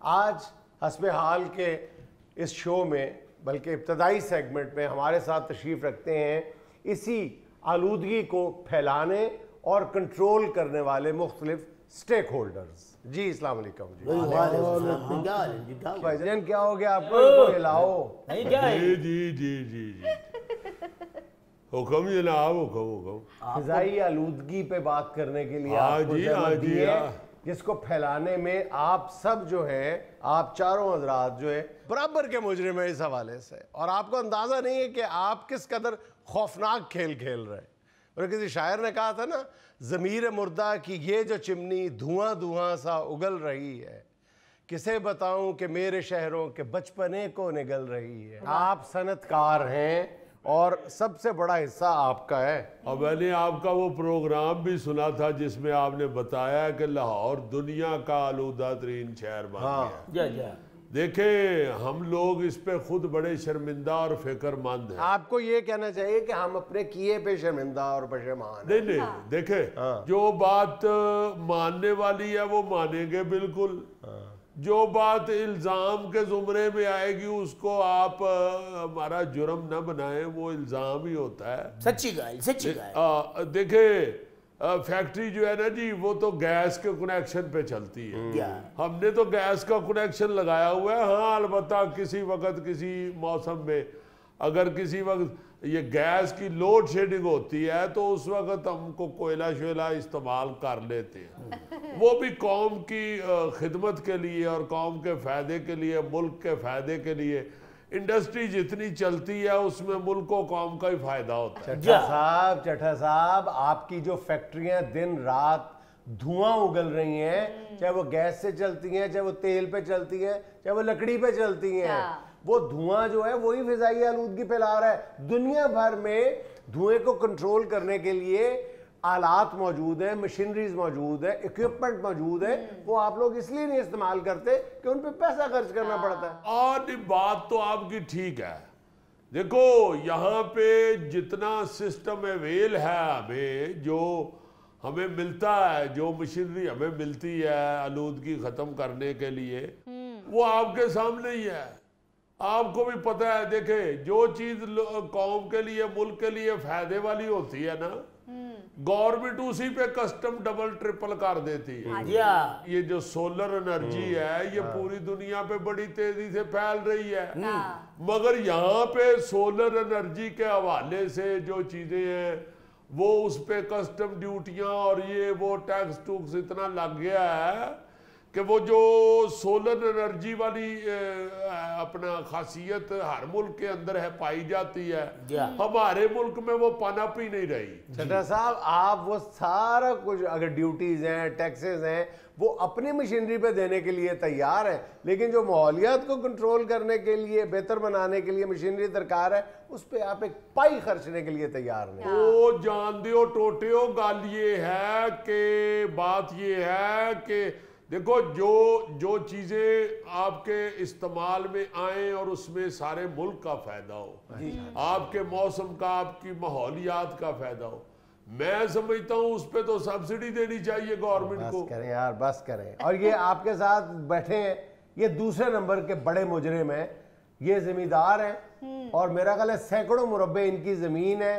आज हस्बे हाल के इस शो में, बल्कि इब्तदाई सेगमेंट में हमारे साथ तशरीफ़ रखते हैं इसी आलूदगी को फैलाने और कंट्रोल करने वाले मुख्तलिफ स्टेक होल्डर्स। जी अस्सलाम वालेकुम जी। भाईजान क्या हो गया आपको? इनको हिलाओ। जी जी जी जी जी हुक्म जनाब, हुक्म। फिजाई आलूदगी पे बात करने के लिए हाँ आपको जी, जहमत हाँ दी जी, है, हाँ। जिसको फैलाने में आप सब जो है, आप चारों हजरात जो है बराबर के मुजरिम है इस हवाले से, और आपको अंदाजा नहीं है कि आप किस कदर खौफनाक खेल खेल रहे हैं। और किसी शायर ने कहा था ना, ज़मीर मुर्दा की ये जो चिमनी धुआं धुआं सा उगल रही है, किसे बताऊं कि मेरे शहरों के बचपने को निगल रही है। आप सनतकार हैं और सबसे बड़ा हिस्सा आपका है। अब मैंने आपका वो प्रोग्राम भी सुना था जिसमें आपने बताया कि लाहौर दुनिया का आलूदा तरीन शहर बन गया। देखे हम लोग इस पे खुद बड़े शर्मिंदा और फिक्रमंद हैं। आपको ये कहना चाहिए कि हम अपने किए पे शर्मिंदा और पशेमान हैं। नहीं देखे जो बात मानने वाली है वो मानेंगे बिल्कुल। जो बात इल्जाम के जुमरे में आएगी उसको आप हमारा जुर्म न बनाएं, वो इल्जाम ही होता है। सच्ची गाल। देखे फैक्ट्री जो है ना जी, वो तो गैस के कनेक्शन पे चलती है। हमने तो गैस का कनेक्शन लगाया हुआ है। हाँ अलबत्ता किसी वक्त किसी मौसम में अगर किसी वक्त ये गैस की लोड शेडिंग होती है तो उस वक्त हमको कोयला शोयला इस्तेमाल कर लेते हैं। वो भी कौम की खिदमत के लिए और कौम के फ़ायदे के लिए, मुल्क के फ़ायदे के लिए। इंडस्ट्री जितनी चलती है उसमें मुल्क को कौम का ही फायदा होता है। चट्टा साहब आपकी जो फैक्ट्रियां दिन रात धुआं उगल रही हैं, चाहे वो गैस से चलती हैं, चाहे वो तेल पे चलती हैं, चाहे वो लकड़ी पे चलती हैं, वो धुआं जो है वही फिजाई आलूदगी फैला रहा है। दुनिया भर में धुएं को कंट्रोल करने के लिए आलात मौजूद है, मशीनरीज मौजूद है, इक्विपमेंट मौजूद है, वो आप लोग इसलिए नहीं इस्तेमाल करते कि उन पे पैसा खर्च करना पड़ता है। और बात तो आपकी ठीक है। देखो यहाँ पे जितना सिस्टम अवेल है हमें, जो हमें मिलता है, जो मशीनरी हमें मिलती है आलूदगी खत्म करने के लिए, वो आपके सामने ही है। आपको भी पता है। देखे जो चीज कौम के लिए, मुल्क के लिए फायदे वाली होती है ना, गवर्नमेंट उसी पे कस्टम डबल ट्रिपल कर देती है। ये जो सोलर एनर्जी है ये पूरी दुनिया पे बड़ी तेजी से फैल रही है, मगर यहाँ पे सोलर एनर्जी के हवाले से जो चीजें हैं वो उस पे कस्टम ड्यूटियां और ये वो टैक्स टूक्स इतना लग गया है कि वो जो सोलर एनर्जी वाली अपना खासियत हर मुल्क के अंदर है पाई जाती है, हमारे मुल्क में वो पनप ही नहीं रही। चट्टा साहब आप वो सारा कुछ अगर ड्यूटीज हैं, टैक्सेस हैं, वो अपनी मशीनरी पे देने के लिए तैयार है, लेकिन जो माहौलियात को कंट्रोल करने के लिए, बेहतर बनाने के लिए मशीनरी दरकार है, उस पर आप एक पाई खर्चने के लिए तैयार नहीं। वो जान दियो टोटियो, गाल ये है कि बात ये है कि देखो जो चीजें आपके इस्तेमाल में आए और उसमें सारे मुल्क का फायदा हो, आपके मौसम का, आपकी माहौलियात का फायदा हो, मैं समझता हूँ उस पर तो सब्सिडी देनी चाहिए गवर्नमेंट को। बस करें यार, बस करें। और ये आपके साथ बैठे हैं, ये दूसरे नंबर के बड़े मुजरिम हैं, ये जिम्मेदार हैं और मेरा ख्याल है सैकड़ों मुरब्बे इनकी जमीन है,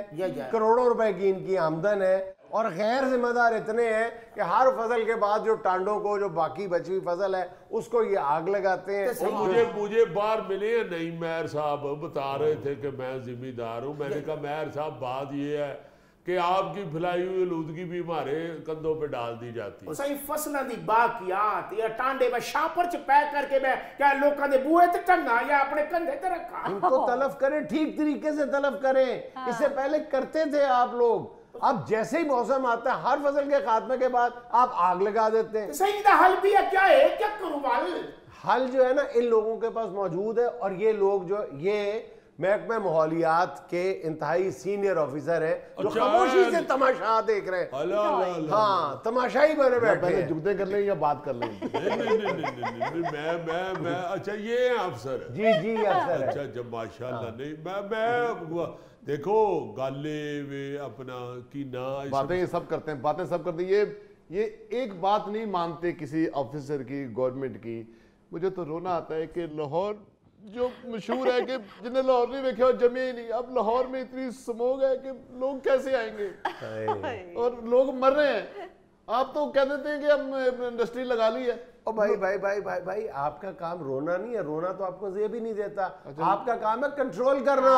करोड़ों रुपए की इनकी आमदन है, और गैर जिम्मेदार इतने हैं कि हर फसल के बाद जो टांडों को, जो बाकी बची हुई फसल है, उसको ये आग लगाते हैं। मुझे बाहर मिले नहीं, मेयर साहब बता रहे थे कि मैं जिम्मेदार हूँ। मैंने कहा मेयर साहब बात ये है कि आपकी फैलाई हुई आलूदगी भी हमारे कंधों पे डाल दी जाती है। सही फसलों की बाकियात या टांडे में शापर च पैक करके मैं क्या लोगों के बूहे ते टंगा या अपने कंधे ते रखा। इनको तलफ करें, ठीक तरीके से तलफ करें। इससे पहले करते थे आप लोग, अब जैसे ही मौसम आता है हर फसल के खात्मे के बाद आप आग लगा देते हैं। सही का हल भी है, क्या है, क्या करूं बाल? हल जो है ना इन लोगों के पास मौजूद है, और ये लोग जो ये महकमा माहौलियात के इंतहाई सीनियर ऑफिसर है जो खामोशी से तमाशा देख रहे हैं। हाँ, तमाशाई बने बैठे हैं। जुगते कर लें या बात कर लें? नहीं, मैं अच्छा ये अफसर जी जी अफसर। अच्छा जब माशाल्लाह नहीं मैं देखो गाले वे अपना की ना बातें सब करते हैं, बातें सब करते हैं। ये एक बात नहीं मानते किसी ऑफिसर की, गवर्नमेंट की, मुझे तो रोना आता है कि लाहौर जो मशहूर है कि जिन्हें लाहौर नहीं देखा जमे ही नहीं, अब लाहौर में इतनी स्मोग है कि लोग कैसे आएंगे और लोग मर रहे हैं। आप तो कह देते हैं कि हम इंडस्ट्री लगा ली है। ओ भाई भाई भाई भाई भाई आपका काम रोना नहीं है, रोना तो आपको ये भी नहीं देता। आपका काम है कंट्रोल करना।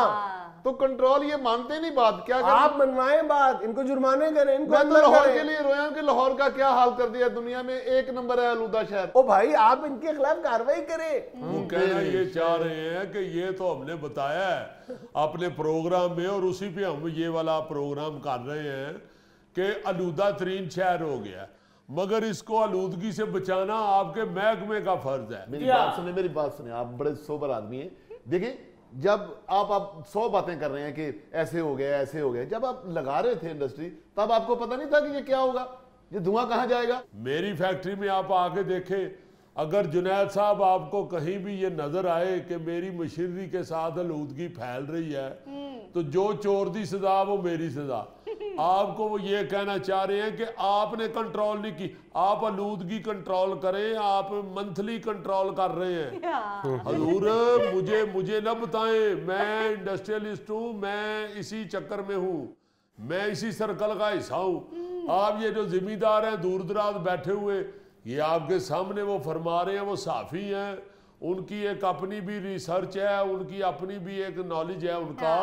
तो कंट्रोल ये मानते नहीं बात, क्या करें? आप मनवाएं बात, इनको जुर्माने करें, इनको मैं तो अंदर लाहौर करें। के लिए रोया हूं कि लाहौर का क्या हाल कर दिया, दुनिया में 1 नंबर है आलूदा शहर। ओ भाई आप इनके खिलाफ कार्रवाई करें। वो कहना ये चाह रहे हैं कि ये तो हमने बताया है अपने प्रोग्राम में और उसी पे हम ये वाला प्रोग्राम कर रहे हैं कि आलूदा तरीन शहर हो गया, मगर इसको आलूदगी से बचाना आपके महकमे का फर्ज है। मेरी बात सुने, आप बड़े सोबर आदमी हैं। देखिए जब आप 100 बातें कर रहे हैं कि ऐसे हो गया ऐसे हो गया, जब आप लगा रहे थे इंडस्ट्री तब आपको पता नहीं था कि ये क्या होगा, ये धुआं कहाँ जाएगा? मेरी फैक्ट्री में आप आके देखें, अगर जुनैद साहब आपको कहीं भी ये नजर आए कि मेरी मशीनरी के साथ आलूदगी फैल रही है तो जो चोर दी सजा वो मेरी सजा। आपको वो ये कहना चाह रहे हैं कि आपने कंट्रोल नहीं की, आप आलूदगी कंट्रोल करें, आप मंथली कंट्रोल कर रहे हैं। हजूर मुझे ना बताएं, मैं इंडस्ट्रियलिस्ट हूँ, मैं इसी चक्कर में हूँ, मैं इसी सर्कल का हिस्सा हूँ। आप ये जो जिम्मेदार हैं दूर दराज बैठे हुए, ये आपके सामने वो फरमा रहे हैं, वो साफी हैं, उनकी एक अपनी भी रिसर्च है, उनकी अपनी भी एक नॉलेज है उनका।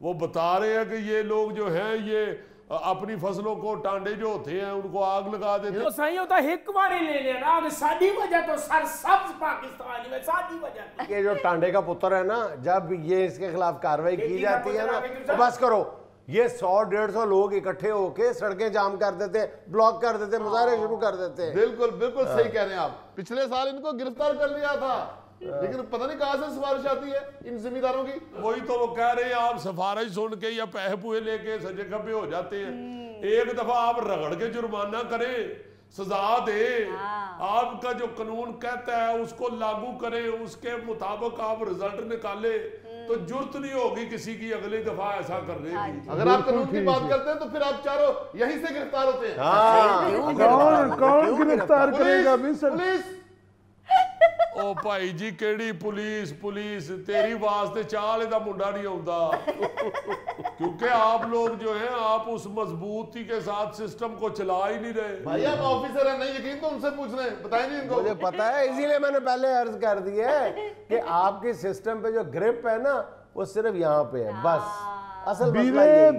वो बता रहे हैं कि ये लोग जो हैं ये अपनी फसलों को टांडे जो होते हैं उनको आग लगा देते हैं। तो सही होता एक बारी ले लेना, आगे साडी वजह तो सर सब्ज पाकिस्तान में साडी वजह। ये जो टांडे का पुत्र है ना, जब ये इसके खिलाफ कार्रवाई की जाती है ना तो बस करो, ये 100-150 लोग इकट्ठे होके सड़कें जाम कर देते हैं, ब्लॉक कर देते हैं, मुजाहरे शुरू कर देते हैं। बिल्कुल बिल्कुल सही कह रहे हैं आप। पिछले साल इनको गिरफ्तार कर लिया था, लेकिन पता नहीं कहां से सिफारिश आती है इन जिम्मेदारों की। वही तो वो कह रहे हैं, आप सिफारिश सुन के या पैसे पुए लेके सजे खबे हो जाते हैं। एक दफा आप रगड़ के जुर्माना करें, सजा दे, आपका जो कानून कहता है उसको लागू करें, उसके मुताबिक आप रिजल्ट निकाले तो जुर्त नहीं होगी किसी की अगली दफा ऐसा करने की। अगर आप कानून की बात करते हैं तो फिर आप चारों यहीं से गिरफ्तार होते हैं। कौन गिरफ्तार करेगा? पुलिस। ओ भाई जी केड़ी पुलिस तेरी वास्ते चाले दा मुंडा नहीं आउंदा क्योंकि आप लोग जो हैं आप उस मजबूती के साथ सिस्टम को चला ही नहीं रहे। भाई आप ऑफिसर हैं, नहीं यकीन तो उनसे पूछ रहे हैं, बताएं नहीं इनको। मुझे पता है, इसीलिए मैंने पहले अर्ज कर दिया है कि आपके सिस्टम पे जो ग्रिप है ना वो सिर्फ यहाँ पे है बस। असल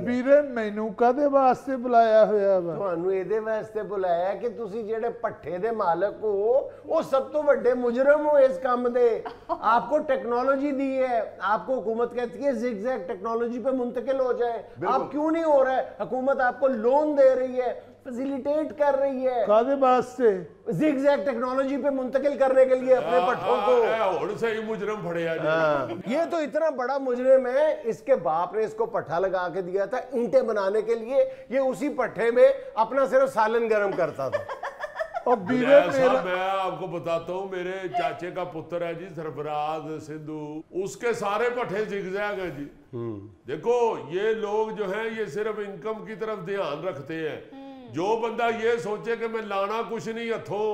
ਵੀਰੇ ਮੈਨੂੰ ਕਾਦੇ ਵਾਸਤੇ ਬੁਲਾਇਆ ਹੋਇਆ ਵਾ? ਤੁਹਾਨੂੰ ਇਹਦੇ ਵਾਸਤੇ ਬੁਲਾਇਆ ਕਿ ਤੁਸੀਂ ਜਿਹੜੇ ਪੱਠੇ ਦੇ ਮਾਲਕ ਹੋ ਉਹ ਸਭ ਤੋਂ ਵੱਡੇ ਮੁਜਰਮ ਹੋ ਇਸ ਕੰਮ ਦੇ। आपको टेक्नोलॉजी दी है, आपको हुकूमत कहती है जिगजैग टेक्नोलॉजी पे मुंतकिल हो जाए, आप क्यों नहीं हो रहा है? हुकूमत आपको लोन दे रही है, फैसिलिटेट कर रही है, ਕਾਦੇ ਵਾਸਤੇ? जिगजैग टेक्नोलॉजी पे मुंतकिल करने के लिए अपने पट्ठों को। हुण सही मुजरम फड़िया जी। ये तो इतना बड़ा मुजरिम है, इसके बाप ने इसको पट्ठा लगा के दिया था ईंटें बनाने के लिए, ये उसी पट्ठे में अपना सिर्फ सालन गर्म करता था। और बीरे मेरा मैं आपको बताता हूँ, मेरे चाचे का पुत्र है जी सरफराज सिंधु, उसके सारे पट्ठे जिगजैग हैं जी। देखो ये लोग जो हैं ये सिर्फ इनकम की तरफ ध्यान रखते हैं। जो बंदा ये सोचे कि मैं लाना कुछ नहीं हथों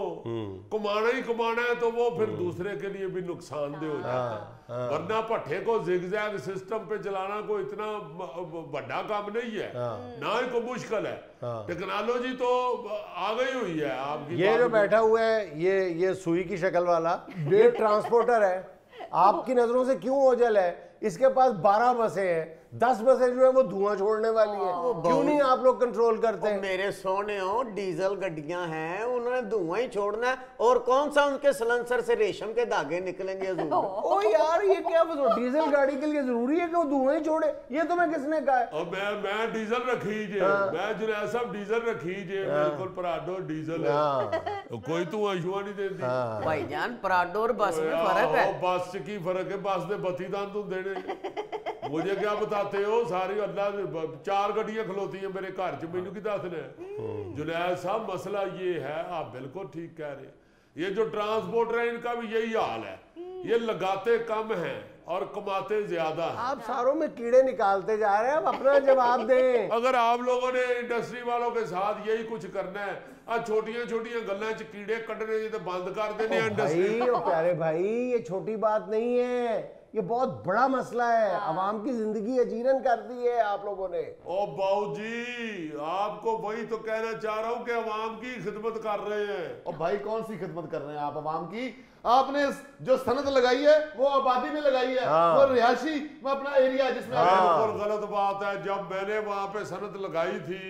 कमाना ही कमाना है तो वो फिर दूसरे के लिए भी नुकसानदेह हो जाता है। वरना पट्ठे को जिगजैग सिस्टम पे चलाना कोई इतना बड़ा काम नहीं है, ना ही कोई मुश्किल है। टेक्नोलॉजी तो आ गई हुई है आपकी। ये जो बैठा हुआ है ये सुई की शक्ल वाला ये ट्रांसपोर्टर है, आपकी नजरों से क्यों ओझल है? इसके पास 12 बसें हैं, 10 बसें जो है वो धुआं छोड़ने वाली है, क्यों नहीं आप लोग कंट्रोल करते हैं? मेरे सोने हो डीजल गड्डियां हैं, उन्होंने धुआं ही छोड़ना है और कौन सा उनके सलेंसर से रेशम के धागे निकलेंगे? ओ यार ये क्या डीजल गाड़ी के लिए जरूरी है कि वो धुआं ही छोड़े? ये तुम्हें किसने कहा है? और मैं डीजल रखी जे, मैं जुनैद साहब डीजल रखी जे, बिल्कुल पराडो डीजल है, कोई तू अशुआ नहीं देती भाईजान। पराडो और बस में फर्क है। बस की फर्क है, बस दे बत्ती दंद होंदे ने, मुझे क्या बताते हो? सारी अल्लाह 4 गड्डियां खलोती हैं मेरे घर च, मैनू की दसने। जुनैद साहब मसला ये है, आप बिल्कुल ठीक कह रहे हैं, ये जो ट्रांसपोर्टर है इनका भी यही हाल है। ये लगाते कम हैं और कमाते ज्यादा हैं। आप सारों में कीड़े निकालते जा रहे हैं, अब अपना जवाब दें। अगर आप लोगों ने इंडस्ट्री वालों के साथ यही कुछ करना है, छोटियां छोटियां गल्लां च कीड़े कटने तो बंद कर देने इंडस्ट्री। भाई प्यारे भाई, ये छोटी बात नहीं है, ये बहुत बड़ा मसला है। आवाम की जिंदगी अजीरन कर दी है आप लोगों ने। ओ बाऊ जी, आपको वही तो कहना चाह रहा हूँ कि अवाम की खिदमत कर रहे हैं। और भाई कौन सी खिदमत कर रहे हैं आप अवाम की? आपने जो सनत लगाई है वो आबादी में लगाई है, वो रिहायशी में अपना एरिया है जिसमें बिल्कुल गलत बात है। जब मैंने वहां पे सनत लगाई थी,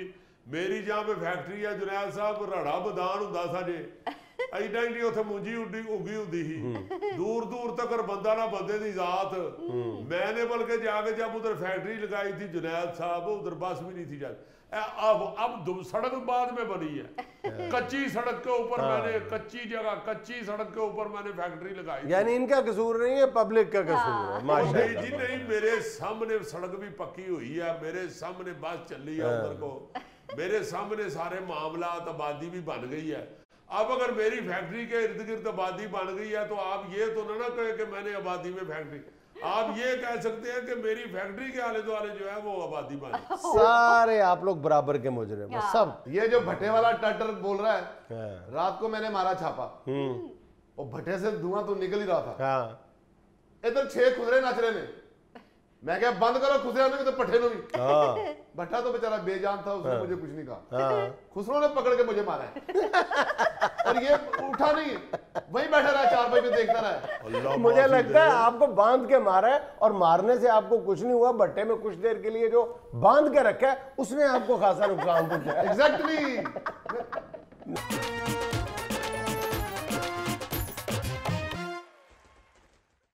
मेरी जहां पे फैक्ट्री है जुनैद साहब, रड़ा मैदान हुंदा सा जे, ऐडा ही उत्थे मुंजी उगी हुंदी ही, दूर दूर तक बंदा ना बंदे दी जात। मैंने बल्कि जाके जब उधर फैक्ट्री लगाई थी जुनैद साहब, उधर बस भी नहीं थी जाती। अब सड़क बाद में बनी है, कच्ची सड़क के ऊपर मैंने, कच्ची जगह कच्ची सड़क के ऊपर मैंने फैक्ट्री लगाई। यानी इनका कसूर नहीं है, पब्लिक का कसूर है। नहीं जी नहीं, मेरे सामने सड़क भी पक्की हुई है, मेरे सामने बस चल रही है उधर को, मेरे सामने सारे मामला, आबादी भी बन गई है। अब अगर मेरी फैक्ट्री के इर्द गिर्द आबादी बन गई है तो आप ये तो ना कहे कि मैंने आबादी में फैक्ट्री, आप ये कह सकते हैं कि मेरी फैक्ट्री के आले दुआले जो है वो आबादी बनी। सारे आप लोग बराबर के मुजरिम हैं सब। ये जो भट्टे वाला टाटर बोल रहा है, रात को मैंने मारा छापा और भट्टे से धुआं तो निकल ही रहा था, इधर 6 खुदरे नाच रहे ने। मैं क्या बंद करो खुसरे ने तो पट्टे भी। भट्टा तो बेचारा बेजान था, उसने मुझे कुछ नहीं कहा, खुसरों ने पकड़ के मुझे मारा है। और ये उठा नहीं, वहीं बैठा रहा 4 बजे देखता रहा। मुझे लगता है आपको बांध के मारा है, और मारने से आपको कुछ नहीं हुआ, भट्टे में कुछ देर के लिए जो बांध के रखा है उसने आपको खासा नुकसान पहुंचाया। एग्जैक्टली।